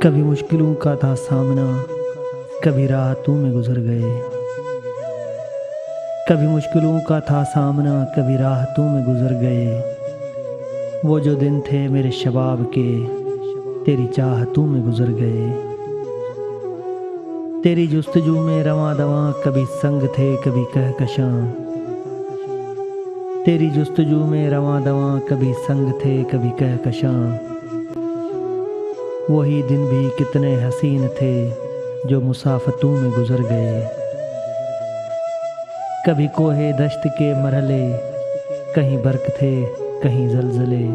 کبھی مشکلوں کا تھا سامنا، کبھی راحتوں میں گزر گئے۔ کبھی مشکلوں کا تھا سامنا، کبھی راحتوں میں گزر گئے۔ وہ جو دن تھے میرے شباب کے، تیری چاہتوں میں گزر گئے۔ تیری جستجو میں رواں دواں، کبھی سنگ تھے کبھی کہکشاں۔ تیری جستجو میں رواں دواں، کبھی سنگ تھے کبھی کہکشاں۔ وہی دن بھی کتنے حسین تھے جو مسافتوں میں گزر گئے۔ کبھی کوہ دشت کے مرحلے، کہیں برق تھے کہیں زلزلے۔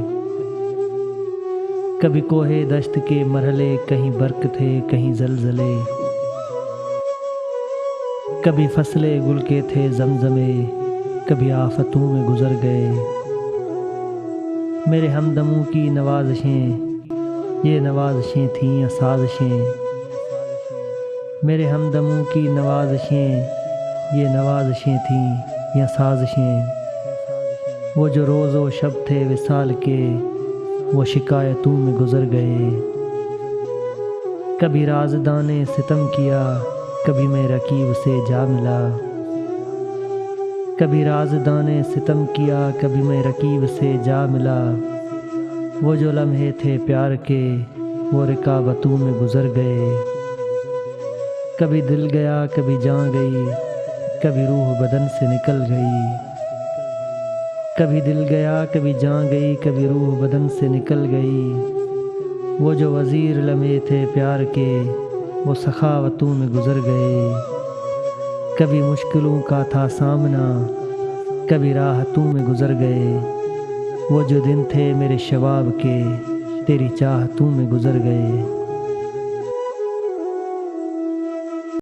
کبھی کوہ دشت کے مرحلے، کہیں برق تھے کہیں زلزلے۔ کبھی فصلے گل کے تھے زمزمے، کبھی آفتوں میں گزر گئے۔ میرے ہمدموں کی نوازشیں، یہ نوازشیں تھیں یا سازشیں۔ میرے ہمدموں کی نوازشیں، یہ نوازشیں تھیں یا سازشیں۔ وہ جو روز و شب تھے وصال کے، وہ شکایتوں میں گزر گئے۔ کبھی رازداں نے ستم کیا، کبھی میں رقیب سے جا ملا۔ کبھی رازداں نے ستم کیا، کبھی میں رقیب سے جا ملا۔ وہ جو لمحے تھے پیار کے، وہ رکابتوں میں گزر گئے۔ کبھی دل گیا کبھی جاں گئی، کبھی روح بدن سے نکل گئی۔ کبھی دل گیا کبھی جاں گئی، کبھی روح بدن سے نکل گئی۔ وہ جو وزیر لمحے تھے پیار کے، وہ سخاوتوں میں گزر گئے۔ کبھی مشکلوں کا تھا سامنا، کبھی راحتوں میں گزر گئے۔ وہ جو دن تھے میرے شباب کے، تیری چاہتوں میں گزر گئے۔